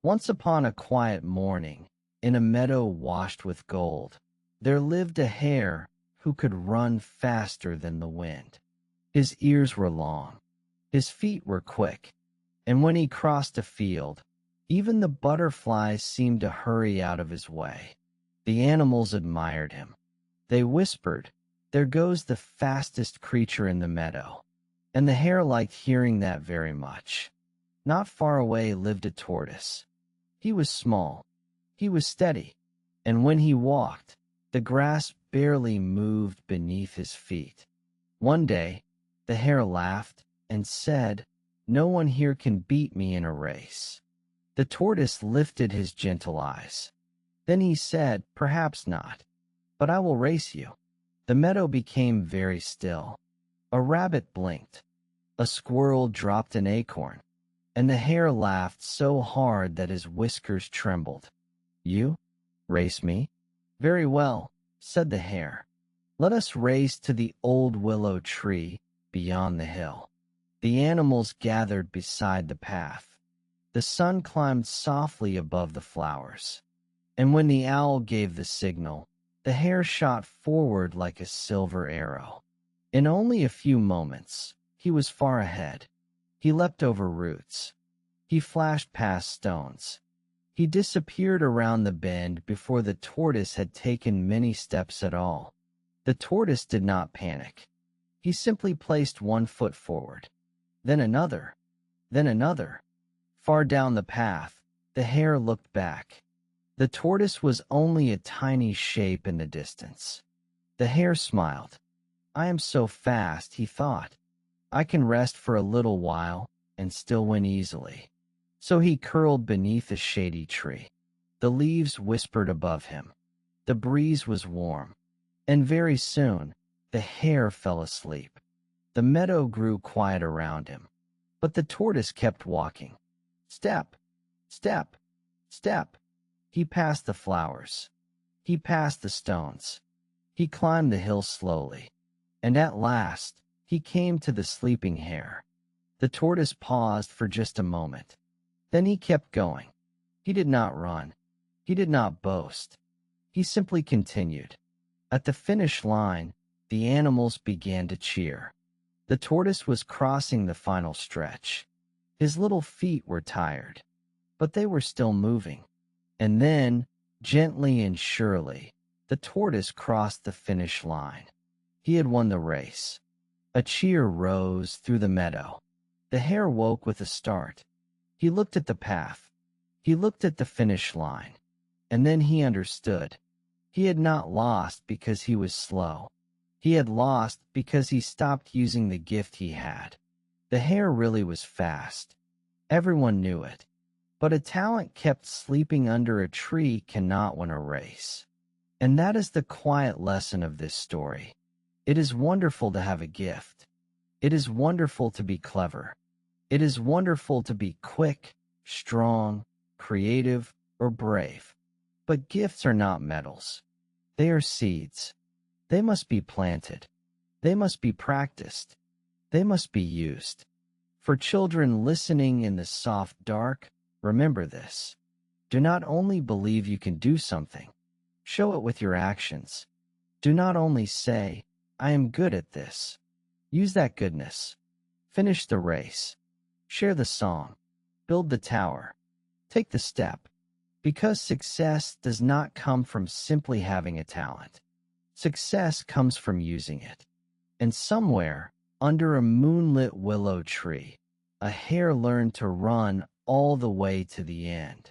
Once upon a quiet morning, in a meadow washed with gold, there lived a hare who could run faster than the wind. His ears were long, his feet were quick, and when he crossed a field, even the butterflies seemed to hurry out of his way. The animals admired him. They whispered, "There goes the fastest creature in the meadow." And the hare liked hearing that very much. Not far away lived a tortoise. He was small, he was steady, and when he walked, the grass barely moved beneath his feet. One day, the hare laughed and said, "No one here can beat me in a race." The tortoise lifted his gentle eyes. Then he said, "Perhaps not, but I will race you." The meadow became very still. A rabbit blinked. A squirrel dropped an acorn, and the hare laughed so hard that his whiskers trembled. "You? Race me? Very well," said the hare. "Let us race to the old willow tree beyond the hill." The animals gathered beside the path. The sun climbed softly above the flowers, and when the owl gave the signal, the hare shot forward like a silver arrow. In only a few moments, he was far ahead. He leapt over roots. He flashed past stones. He disappeared around the bend before the tortoise had taken many steps at all. The tortoise did not panic. He simply placed one foot forward, then another, then another. Far down the path, the hare looked back. The tortoise was only a tiny shape in the distance. The hare smiled. "I am so fast," he thought. "I can rest for a little while and still win easily." So he curled beneath a shady tree. The leaves whispered above him. The breeze was warm, and very soon the hare fell asleep. The meadow grew quiet around him, but the tortoise kept walking. Step, step, step. He passed the flowers. He passed the stones. He climbed the hill slowly, and at last he came to the sleeping hare. The tortoise paused for just a moment. Then he kept going. He did not run. He did not boast. He simply continued. At the finish line, the animals began to cheer. The tortoise was crossing the final stretch. His little feet were tired, but they were still moving. And then, gently and surely, the tortoise crossed the finish line. He had won the race. A cheer rose through the meadow. The hare woke with a start. He looked at the path. He looked at the finish line. And then he understood. He had not lost because he was slow. He had lost because he stopped using the gift he had. The hare really was fast. Everyone knew it. But a talent kept sleeping under a tree cannot win a race. And that is the quiet lesson of this story. It is wonderful to have a gift. It is wonderful to be clever. It is wonderful to be quick, strong, creative, or brave. But gifts are not medals. They are seeds. They must be planted. They must be practiced. They must be used. For children listening in the soft dark, remember this. Do not only believe you can do something. Show it with your actions. Do not only say, "I am good at this." Use that goodness. Finish the race. Share the song. Build the tower. Take the step. Because success does not come from simply having a talent. Success comes from using it. And somewhere, under a moonlit willow tree, a hare learned to run all the way to the end.